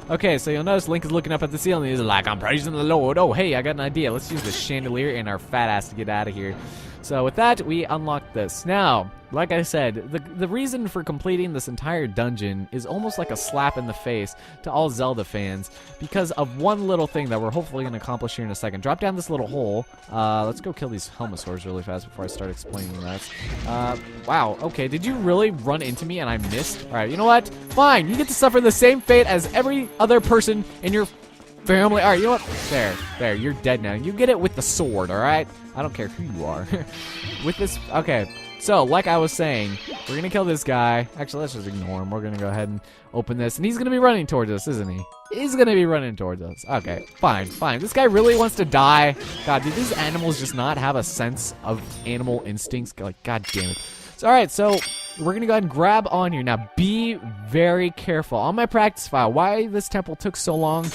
Okay, so you'll notice Link is looking up at the ceiling. He's like, I'm praising the Lord. Oh, hey, I got an idea. Let's use the chandelier and our fat ass to get out of here. So with that, we unlock this. Now, like I said, the reason for completing this entire dungeon is almost like a slap in the face to all Zelda fans because of one little thing that we're hopefully going to accomplish here in a second. Drop down this little hole. Let's go kill these Helmosaurs really fast before I start explaining that. Wow, okay, did you really run into me and I missed? Alright, you know what? Fine, you get to suffer the same fate as every other person in your family. Alright, you know what? There, you're dead now. You get it with the sword, alright? I don't care who you are. With this, okay. So, like I was saying, we're gonna kill this guy. Actually, let's just ignore him. We're gonna go ahead and open this, and he's gonna be running towards us, isn't he? He's gonna be running towards us. Okay, fine. This guy really wants to die. God, do these animals just not have a sense of animal instincts? Like, god damn it. So, alright, so we're gonna go ahead and grab on here. Now, be very careful. On my practice file, why this temple took so long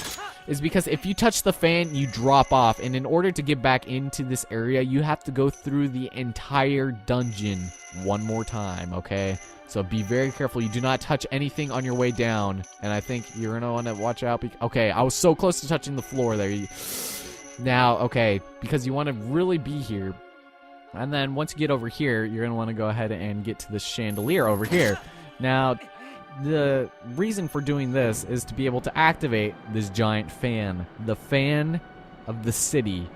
is because if you touch the fan, you drop off. And in order to get back into this area, you have to go through the entire dungeon one more time, okay? So be very careful. You do not touch anything on your way down. And I think you're going to want to watch out. Okay, I was so close to touching the floor there. Now, okay, because you want to really be here. And then once you get over here, you're going to want to go ahead and get to the chandelier over here. Now, the reason for doing this is to be able to activate this giant fan, the fan of the city.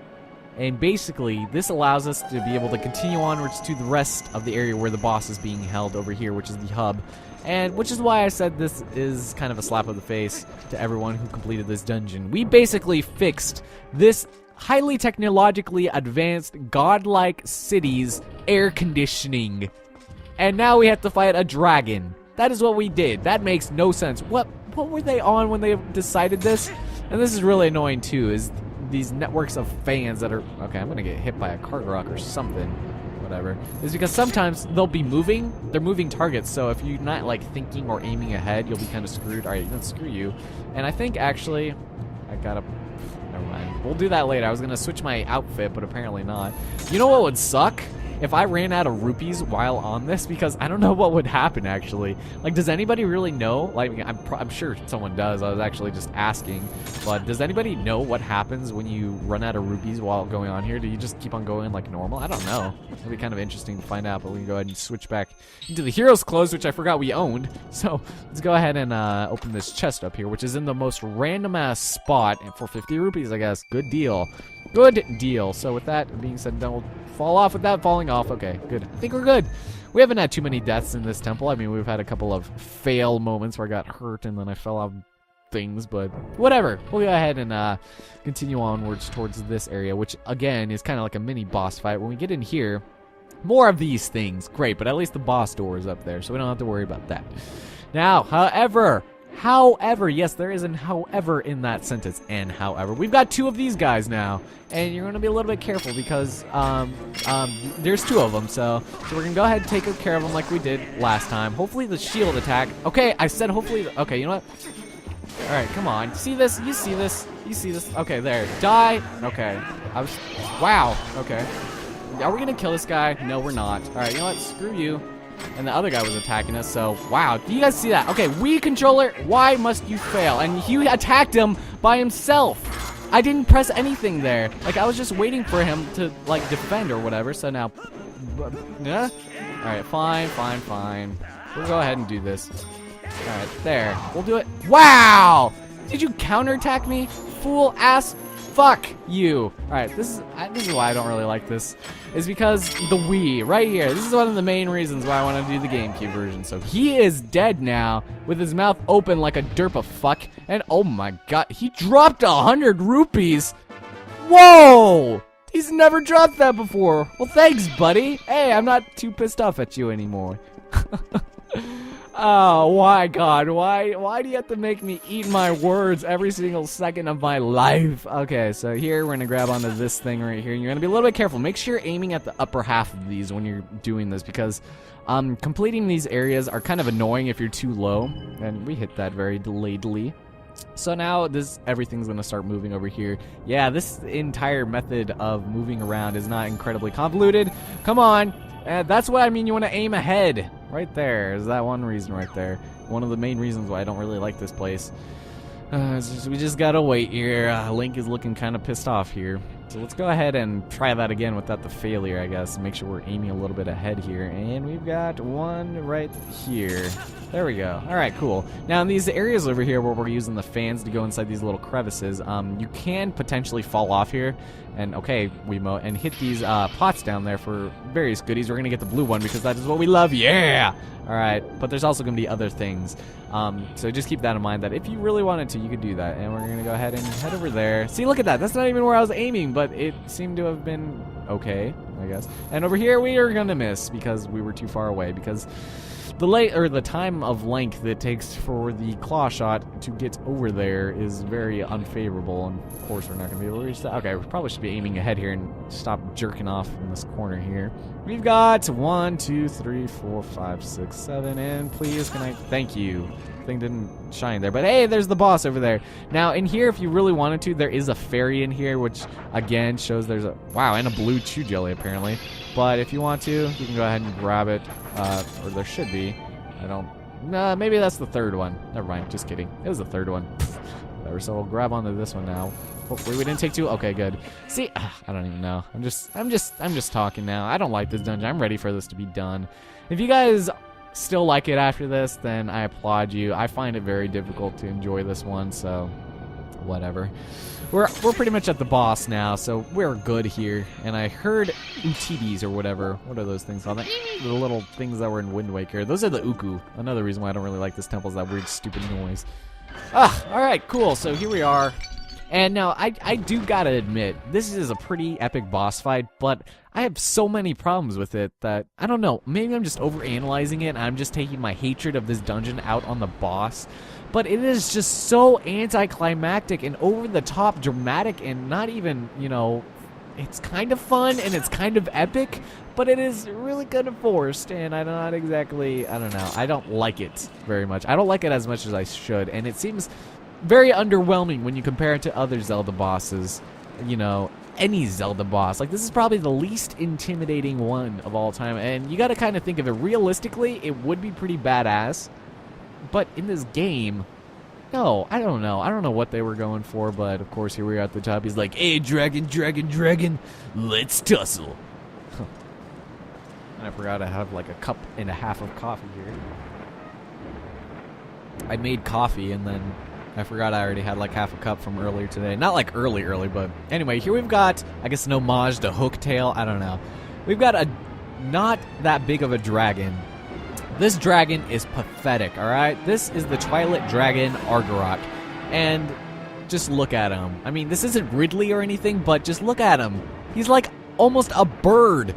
And basically, this allows us to be able to continue onwards to the rest of the area where the boss is being held over here, which is the hub. And which is why I said this is kind of a slap of the face to everyone who completed this dungeon. We basically fixed this highly technologically advanced, godlike city's air conditioning. And now we have to fight a dragon. That is what we did. That makes no sense. What were they on when they decided this? And this is really annoying too, is these networks of fans that are... Okay, I'm gonna get hit by a cart rock or something. Whatever. Is because sometimes they'll be moving. They're moving targets, so if you're not like thinking or aiming ahead, you'll be kind of screwed. Alright, then screw you. And I think actually... I gotta... Never mind. We'll do that later. I was gonna switch my outfit, but apparently not. You know what would suck? If I ran out of rupees while on this, because I don't know what would happen, actually. Like, does anybody really know? Like, I'm sure someone does. I was actually just asking. But does anybody know what happens when you run out of rupees while going on here? Do you just keep on going like normal? I don't know. It'll be kind of interesting to find out, but we can go ahead and switch back into the hero's clothes, which I forgot we owned. So, let's go ahead and open this chest up here, which is in the most random-ass spot for 50 rupees, I guess. Good deal. Good deal. So with that being said, don't fall off without falling off. Okay, good. I think we're good. We haven't had too many deaths in this temple. I mean, we've had a couple of fail moments where I got hurt and then I fell off things, but whatever. We'll go ahead and continue onwards towards this area, which again is kind of like a mini boss fight. When we get in here, more of these things. Great, but at least the boss door is up there, so we don't have to worry about that. Now, however, yes, there is an however in that sentence, and however. We've got two of these guys now, and you're going to be a little bit careful because there's two of them, so we're going to go ahead and take care of them like we did last time. Hopefully the shield attack. Okay, I said hopefully. Okay, you know what? All right, come on. See this? You see this? You see this? Okay, there. Die. Okay. Wow. Okay. Are we going to kill this guy? No, we're not. All right, you know what? Screw you. And the other guy was attacking us, so wow. Do you guys see that? Okay, Wii controller, why must you fail? And he attacked him by himself. I didn't press anything there. Like, I was just waiting for him to, like, defend or whatever, so now... Yeah? Alright, fine. We'll go ahead and do this. Alright, there. We'll do it. Wow! Did you counterattack me? Fool ass. Fuck you. Alright, this is why I don't really like this. Is because the Wii, right here. This is one of the main reasons why I want to do the GameCube version. So he is dead now, with his mouth open like a derpa fuck. And oh my god, he dropped 100 rupees. Whoa! He's never dropped that before. Well, thanks, buddy. Hey, I'm not too pissed off at you anymore. Oh, my God. Why do you have to make me eat my words every single second of my life? Okay, so here we're going to grab onto this thing right here. You're going to be a little bit careful. Make sure you're aiming at the upper half of these when you're doing this because completing these areas are kind of annoying if you're too low. And we hit that very delayedly. So now everything's going to start moving over here. Yeah, this entire method of moving around is not incredibly convoluted. Come on. That's what I mean. You want to aim ahead. Right there is that one reason right there. One of the main reasons why I don't really like this place. We just gotta wait here. Link is looking kind of pissed off here. So let's go ahead and try that again without the failure, I guess. Make sure we're aiming a little bit ahead here. And we've got one right here. There we go. All right, cool. Now in these areas over here where we're using the fans to go inside these little crevices, you can potentially fall off here. And okay, Wiimote, and hit these pots down there for various goodies. We're gonna get the blue one because that is what we love. Yeah! All right, but there's also gonna be other things. So just keep that in mind that if you really wanted to, you could do that. And we're gonna go ahead and head over there. See, look at that. That's not even where I was aiming, but it seemed to have been okay, I guess. And over here we are gonna miss because we were too far away, because the time of length it takes for the claw shot to get over there is very unfavorable, and of course we're not gonna be able to reach that. Okay, we probably should be aiming ahead here and stop jerking off in this corner here. We've got 1, 2, 3, 4, 5, 6, 7, and please can I thank you. Thing didn't shine there, but hey, there's the boss over there. Now in here, if you really wanted to, there is a fairy in here, which again shows there's a wow, and a blue chew jelly apparently. But if you want to, you can go ahead and grab it, or there should be. I don't. Maybe that's the third one. Never mind. Just kidding. It was the third one. Whatever. So we'll grab onto this one now. Hopefully we didn't take two. Okay, good. See, I don't even know. I'm just talking now. I don't like this dungeon. I'm ready for this to be done. If you guys still like it after this, then I applaud you. I find it very difficult to enjoy this one, so whatever. We're pretty much at the boss now, so we're good here. And I heard UTBs or whatever. What are those things called? The little things that were in Wind Waker. Those are the Uku. Another reason why I don't really like this temple is that weird, stupid noise. Alright, cool. So here we are. And now, I do gotta admit, this is a pretty epic boss fight, but I have so many problems with it that, I don't know, maybe I'm just overanalyzing it, and I'm just taking my hatred of this dungeon out on the boss. But it is just so anticlimactic and over-the-top dramatic and not even, you know, it's kind of fun and it's kind of epic, but it is really kind of forced, and I'm not exactly, I don't know, I don't like it very much. I don't like it as much as I should, and it seems very underwhelming when you compare it to other Zelda bosses, you know, any Zelda boss. Like, this is probably the least intimidating one of all time, and you gotta kind of think of it realistically, it would be pretty badass, but in this game, no, I don't know. I don't know what they were going for, but of course here we are at the top. He's like, hey, dragon, let's tussle. And I forgot I have like a cup and a half of coffee here. I made coffee and then I forgot I already had like half a cup from earlier today. Not like early, but anyway, here we've got, I guess, an homage to Hooktail. I don't know. We've got a not that big of a dragon. This dragon is pathetic, alright? This is the Twilight Dragon Argarok. And just look at him. I mean, this isn't Ridley or anything, but just look at him. He's like almost a bird.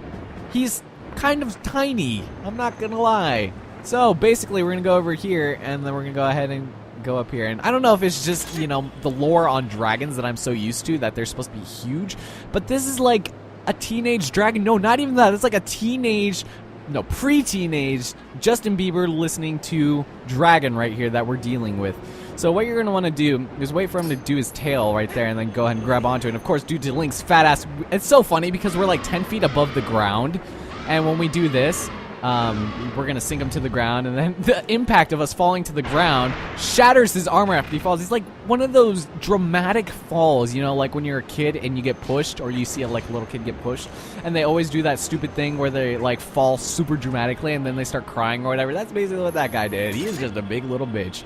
He's kind of tiny. I'm not gonna lie. So basically, we're gonna go over here, and then we're gonna go ahead and go up here. And I don't know if it's just, you know, the lore on dragons that I'm so used to that they're supposed to be huge, but this is like a teenage dragon. No, not even that. It's like a teenage, no, pre-teenage Justin Bieber listening to dragon right here that we're dealing with. So what you're going to want to do is wait for him to do his tail right there and then go ahead and grab onto it. And of course, due to Link's fat ass, it's so funny because we're like 10 feet above the ground. And when we do this, we're going to sink him to the ground. And then the impact of us falling to the ground shatters his armor after he falls. He's like one of those dramatic falls, you know, like when you're a kid and you get pushed, or you see a like little kid get pushed. And they always do that stupid thing where they like fall super dramatically and then they start crying or whatever. That's basically what that guy did. He is just a big little bitch.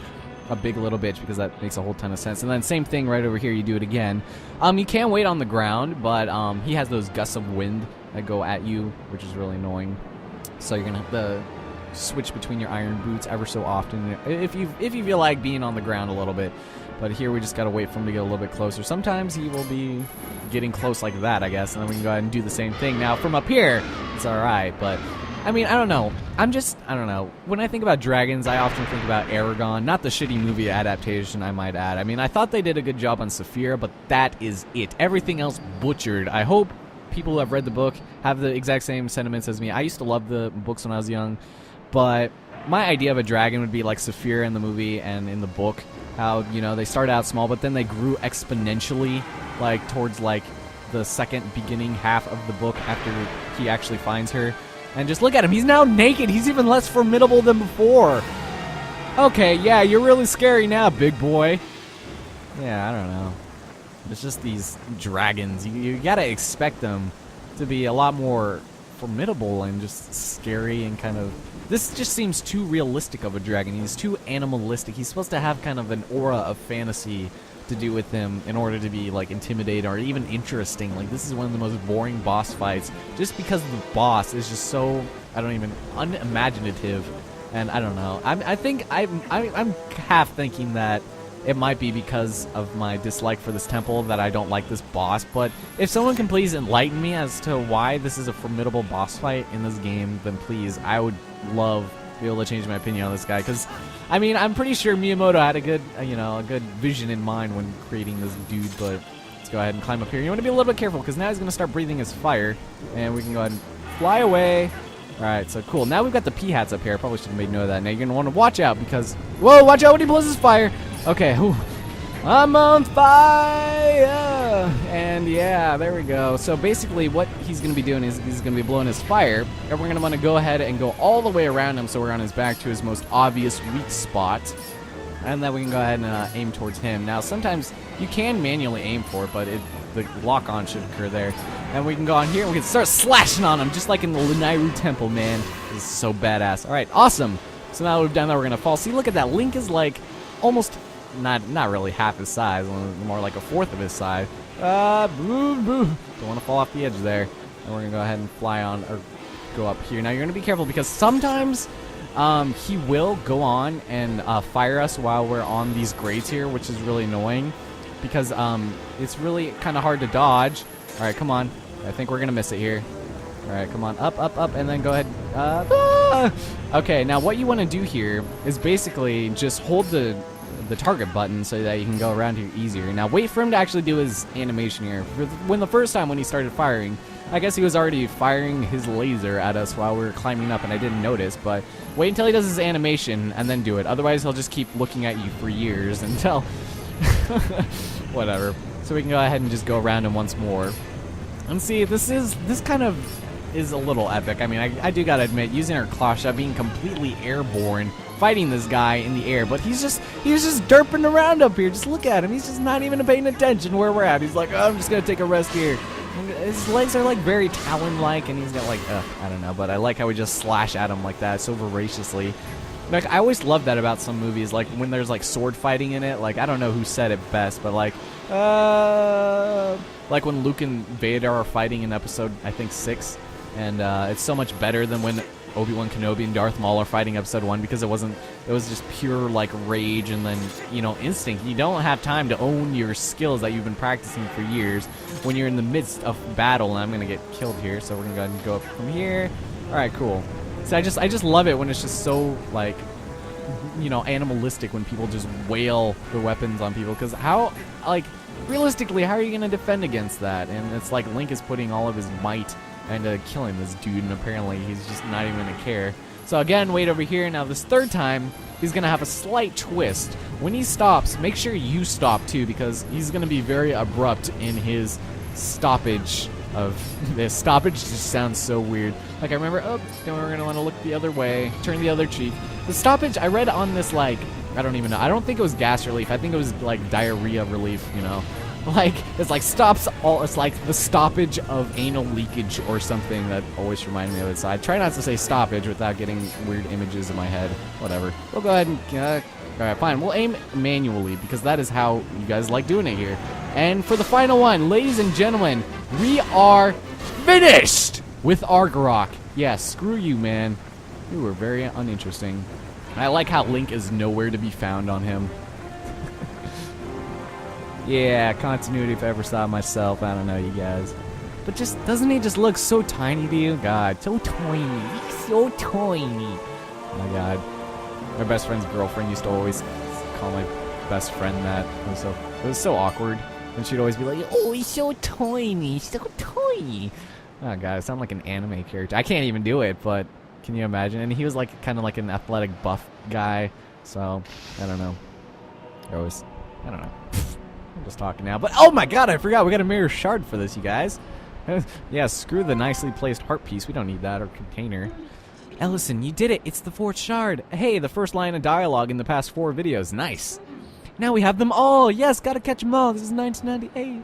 A big little bitch, because that makes a whole ton of sense. And then same thing right over here, you do it again. You can wait on the ground, but he has those gusts of wind that go at you, which is really annoying. So you're gonna have to switch between your iron boots ever so often if you feel like being on the ground a little bit. But here we just gotta wait for him to get a little bit closer. Sometimes he will be getting close like that, I guess, and then we can go ahead and do the same thing. Now from up here, it's alright, but I mean, I don't know. I don't know. When I think about dragons, I often think about Aragon, not the shitty movie adaptation, I might add. I mean, I thought they did a good job on Saphira, but that is it. Everything else butchered. I hope people who have read the book have the exact same sentiments as me. I used to love the books when I was young, but my idea of a dragon would be like Saphira in the movie and in the book. How, you know, they started out small, but then they grew exponentially, like, towards, like, the second beginning half of the book after he actually finds her. And just look at him. He's now naked. He's even less formidable than before. Okay, yeah, you're really scary now, big boy. yeah, I don't know. It's just these dragons. You gotta expect them to be a lot more formidable and just scary and kind of... This just seems too realistic of a dragon. He's too animalistic. He's supposed to have kind of an aura of fantasy to do with him in order to be like intimidating or even interesting. Like, this is one of the most boring boss fights just because the boss is just so, I don't even, unimaginative. And I don't know. I think I'm half thinking that it might be because of my dislike for this temple that I don't like this boss, but if someone can please enlighten me as to why this is a formidable boss fight in this game, then please, I would love to be able to change my opinion on this guy, because, I mean, I'm pretty sure Miyamoto had a good, a good vision in mind when creating this dude, but let's go ahead and climb up here. You want to be a little bit careful, because now he's going to start breathing his fire, and we can go ahead and fly away. Alright, so cool. Now we've got the P-hats up here. I probably should have made note of that. Now you're going to want to watch out, because... Whoa, watch out when he blows his fire! Okay, whew. I'm on fire! And yeah, there we go. So basically what he's going to be doing is he's going to be blowing his fire, and we're going to want to go ahead and go all the way around him so we're on his back to his most obvious weak spot. And then we can go ahead and aim towards him. Now, sometimes you can manually aim for it, but the lock-on should occur there. And we can go on here and we can start slashing on him, just like in the Lanairu Temple, man. This is so badass. Alright, awesome. So now that we've done that, we're going to fall. See, look at that. Link is like almost, not really half his size, more like a fourth of his size. Don't want to fall off the edge there. And we're going to go ahead and fly on, or go up here. Now, you're going to be careful because sometimes... he will go on and fire us while we're on these grates here, which is really annoying because it's really kind of hard to dodge. All right, come on. I think we're going to miss it here. All right, come on. Up, up, up, and then go ahead. Okay, now what you want to do here is basically just hold the target button so that you can go around here easier. Now, wait for him to actually do his animation here. When the first time when he started firing, I guess he was already firing his laser at us while we were climbing up and I didn't notice, but wait until he does his animation and then do it. Otherwise, he'll just keep looking at you for years until... Whatever. So we can go ahead and just go around him once more. And see, this kind of is a little epic. I mean, I do gotta admit, using our claw shot, being completely airborne, fighting this guy in the air, but he's just derping around up here. Just look at him. He's just not even paying attention where we're at. He's like, oh, I'm just gonna take a rest here. His legs are like very talon-like, and he's got like, I don't know, but I like how we just slash at him like that so voraciously. Like, I always love that about some movies, like when there's like sword fighting in it. Like, I don't know who said it best, but like when Luke and Vader are fighting in episode, I think 6, and it's so much better than when Obi-Wan Kenobi and Darth Maul are fighting episode 1 because it was just pure like rage and then, instinct. You don't have time to own your skills that you've been practicing for years when you're in the midst of battle. And I'm gonna get killed here, so we're gonna go ahead and go up from here. All right, cool. So I just love it when it's just so like, animalistic when people just wail the weapons on people, because how, like, realistically, how are you gonna defend against that? And it's like Link is putting all of his might and killing this dude, and apparently he's just not even gonna care. So again, wait over here. Now this third time, he's gonna have a slight twist. When he stops, make sure you stop too, because he's gonna be very abrupt in his stoppage of this. Stoppage just sounds so weird. Like, I remember, then we're gonna want to look the other way, turn the other cheek. The stoppage, I read on this, like, I don't even know. I don't think it was gas relief. I think it was like diarrhea relief, Like, it's like stops all, it's like the stoppage of anal leakage or something that always reminded me of it. So I try not to say stoppage without getting weird images in my head. Whatever. We'll go ahead and, alright, fine. We'll aim manually because that is how you guys like doing it here. And for the final one, ladies and gentlemen, we are finished with Argarok. Yeah, screw you, man. You were very uninteresting. I like how Link is nowhere to be found on him. Yeah, continuity if I ever saw it myself. I don't know, you guys. But just, doesn't he just look so tiny to you? God, so tiny. So tiny. Oh my god. My best friend's girlfriend used to always call my best friend that. It was so awkward. And she'd always be like, oh, he's so tiny. So tiny. Oh god, I sound like an anime character. I can't even do it, but can you imagine? And he was like kind of like an athletic buff guy. So, I don't know. I don't know. I'm just talking now, but oh my god, I forgot we got a mirror shard for this, you guys. Yeah, screw the nicely placed heart piece. We don't need that, or container. Ellison, you did it. It's the 4th shard. Hey, the first line of dialogue in the past 4 videos. Nice. Now we have them all. Yes, gotta catch them all. This is 1998.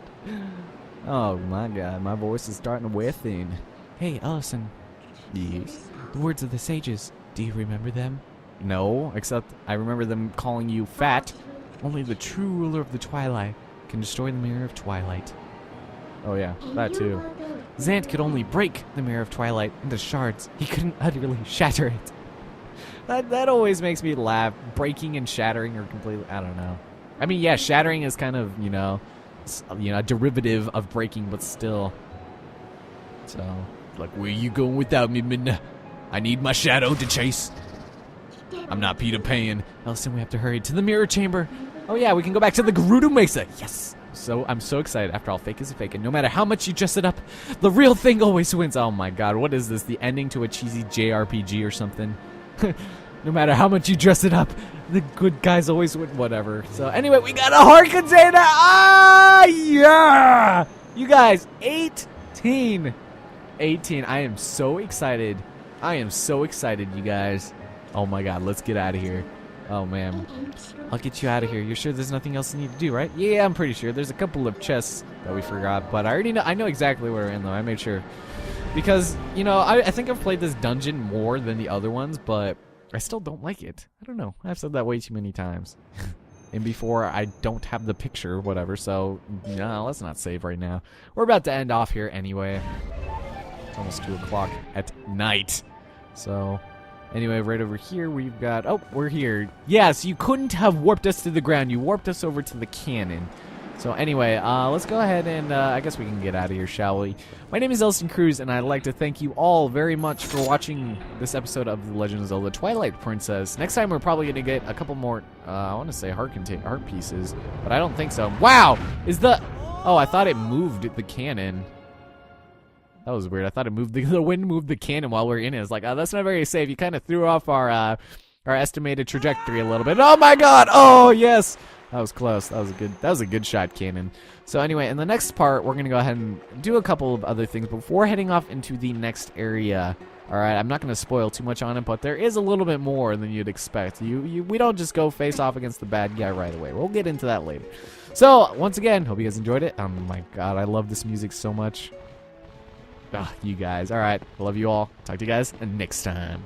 Oh my god, my voice is starting to wear thin. Hey, Allison. Yes? The words of the sages. Do you remember them? No, except I remember them calling you fat. Only the true ruler of the Twilight can destroy the mirror of Twilight. Oh yeah, that too. Zant could only break the mirror of Twilight into shards. He couldn't utterly shatter it. That always makes me laugh. Breaking and shattering are completely, I don't know. I mean, yeah, shattering is kind of, a derivative of breaking, but still. So, like, where you going without me, Midna? I need my shadow to chase. I'm not Peter Pan. Elson, we have to hurry to the mirror chamber. Oh yeah, we can go back to the Gerudo Mesa. Yes. So I'm so excited. After all, fake is a fake, and no matter how much you dress it up, the real thing always wins. Oh my god, what is this? The ending to a cheesy JRPG or something? No matter how much you dress it up, the good guys always win. Whatever. So anyway, we got a heart container. Ah, yeah! You guys, 18. I am so excited. I am so excited, you guys. Oh my god, let's get out of here. Oh man, I'll get you out of here. You're sure there's nothing else you need to do, right? Yeah, I'm pretty sure. There's a couple of chests that we forgot, but I already know. I know exactly where we're in, though. I made sure. Because, I think I've played this dungeon more than the other ones, but I still don't like it. I don't know. I've said that way too many times. And before, I don't have the picture, whatever, so, no, let's not save right now. We're about to end off here anyway. It's almost 2 o'clock at night. So, anyway, right over here, we've got... Oh, we're here. Yes, you couldn't have warped us to the ground. You warped us over to the cannon. So anyway, let's go ahead and I guess we can get out of here, shall we? My name is Elston Cruz, and I'd like to thank you all very much for watching this episode of The Legend of Zelda Twilight Princess. Next time, we're probably going to get a couple more, I want to say heart pieces, but I don't think so. Wow! Oh, I thought it moved the cannon. That was weird. I thought it moved the wind moved the cannon while we are in it. It's like, oh, that's not very safe. You kind of threw off our estimated trajectory a little bit. Oh my god! Oh, yes! That was close. That was a good shot, cannon. So anyway, in the next part, we're gonna go ahead and do a couple of other things before heading off into the next area. All right, I'm not gonna spoil too much on it, but there is a little bit more than you'd expect. We don't just go face off against the bad guy right away. We'll get into that later. So once again, hope you guys enjoyed it. Oh my god, I love this music so much. You guys. All right, I love you all. Talk to you guys next time.